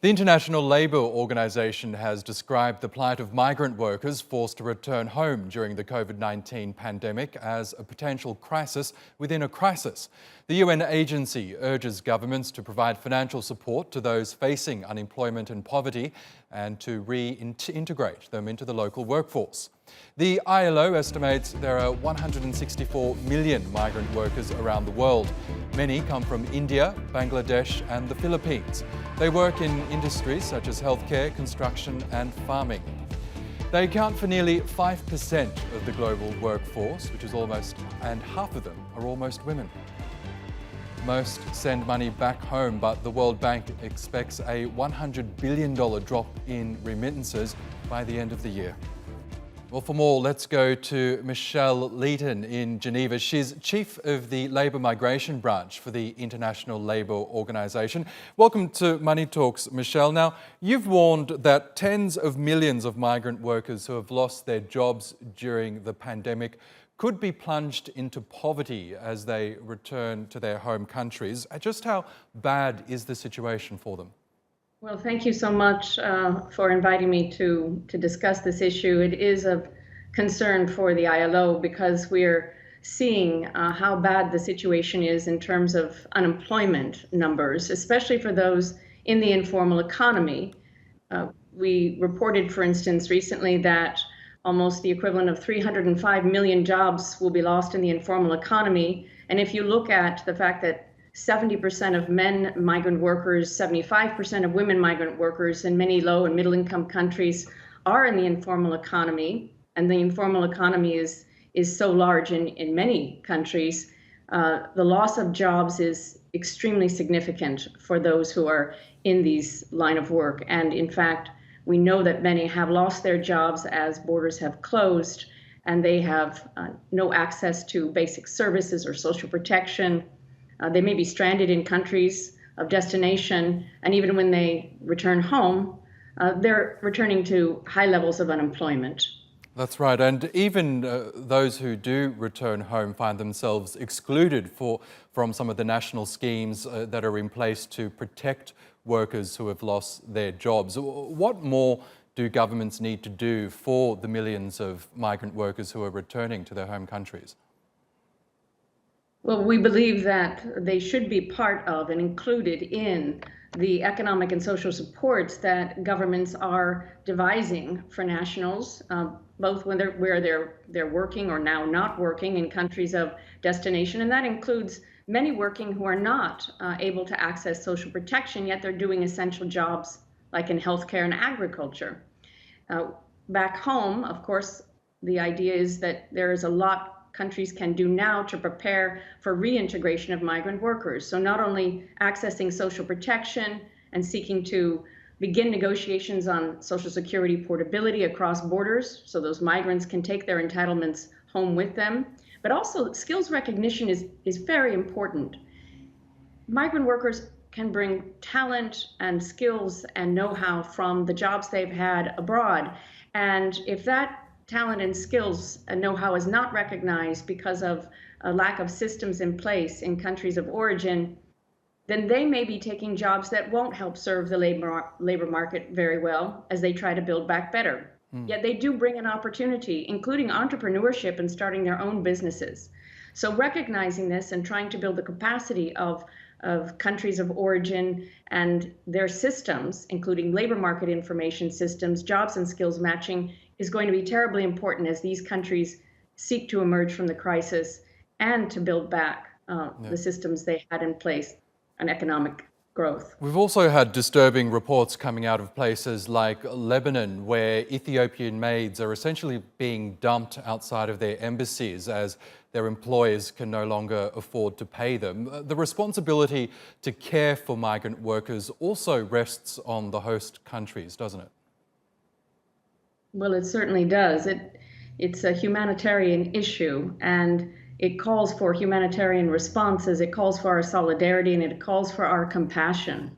The International Labour Organization has described the plight of migrant workers forced to return home during the COVID-19 pandemic as a potential crisis within a crisis. The UN agency urges governments to provide financial support to those facing unemployment and poverty and to reintegrate them into the local workforce. The ILO estimates there are 164 million migrant workers around the world. Many come from India, Bangladesh and the Philippines. They work in industries such as healthcare, construction and farming. They account for nearly 5% of the global workforce, and half of them are almost women. Most send money back home, but the World Bank expects a $100 billion drop in remittances by the end of the year. Well, for more, let's go to Leighton in Geneva. She's Chief of the Labour Migration Branch for the International Labour Organization. Welcome to Money Talks, Michelle. Now, you've warned that tens of millions of migrant workers who have lost their jobs during the pandemic could be plunged into poverty as they return to their home countries. Just how bad is the situation for them? Well, thank you so much for inviting me to discuss this issue. It is of concern for the ILO because we're seeing how bad the situation is in terms of unemployment numbers, especially for those in the informal economy. We reported, for instance, recently that almost the equivalent of 305 million jobs will be lost in the informal economy. And if you look at the fact that 70% of men migrant workers, 75% of women migrant workers in many low and middle income countries are in the informal economy, and the informal economy is so large in many countries, the loss of jobs is extremely significant for those who are in these line of work. And in fact, we know that many have lost their jobs as borders have closed and they have no access to basic services or social protection. They may be stranded in countries of destination, and even when they return home, they're returning to high levels of unemployment. That's right, and even those who do return home find themselves excluded from some of the national schemes that are in place to protect workers who have lost their jobs. What more do governments need to do for the millions of migrant workers who are returning to their home countries? Well, we believe that they should be part of and included in the economic and social supports that governments are devising for nationals, both where they're working or now not working in countries of destination. And that includes many working who are not able to access social protection, yet they're doing essential jobs like in healthcare and agriculture. Back home, of course, the idea is that there is a lot countries can do now to prepare for reintegration of migrant workers. So not only accessing social protection and seeking to begin negotiations on Social Security portability across borders so those migrants can take their entitlements home with them, but also skills recognition is very important. Migrant workers can bring talent and skills and know-how from the jobs they've had abroad. And if that talent and skills and know-how is not recognized because of a lack of systems in place in countries of origin, then they may be taking jobs that won't help serve the labor market very well as they try to build back better. Yet they do bring an opportunity, including entrepreneurship and starting their own businesses. So recognizing this and trying to build the capacity of countries of origin and their systems, including labor market information systems, jobs and skills matching, is going to be terribly important as these countries seek to emerge from the crisis and to build back the systems they had in place and economic growth. We've also had disturbing reports coming out of places like Lebanon, where Ethiopian maids are essentially being dumped outside of their embassies as their employers can no longer afford to pay them. The responsibility to care for migrant workers also rests on the host countries, doesn't it? Well, it certainly does. It's a humanitarian issue, and it calls for humanitarian responses. It calls for our solidarity, and it calls for our compassion.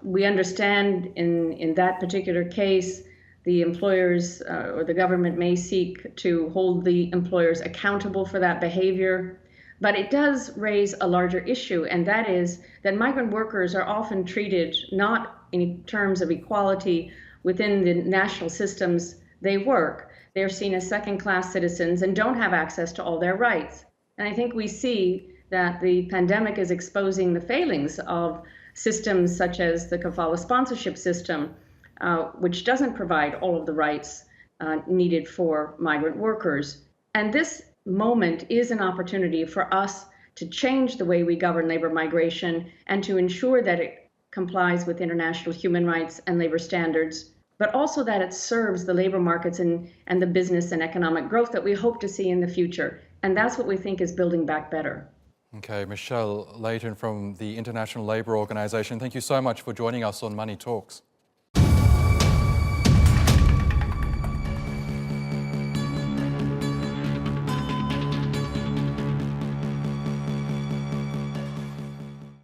We understand in that particular case, the employers or the government may seek to hold the employers accountable for that behavior. But it does raise a larger issue, and that is that migrant workers are often treated not in terms of equality within the national systems they work. They're seen as second-class citizens and don't have access to all their rights. And I think we see that the pandemic is exposing the failings of systems such as the kafala sponsorship system, which doesn't provide all of the rights needed for migrant workers. And this moment is an opportunity for us to change the way we govern labor migration and to ensure that it complies with international human rights and labor standards, but also that it serves the labor markets and the business and economic growth that we hope to see in the future. And that's what we think is building back better. Okay, Michelle Leighton from the International Labour Organization, thank you so much for joining us on Money Talks.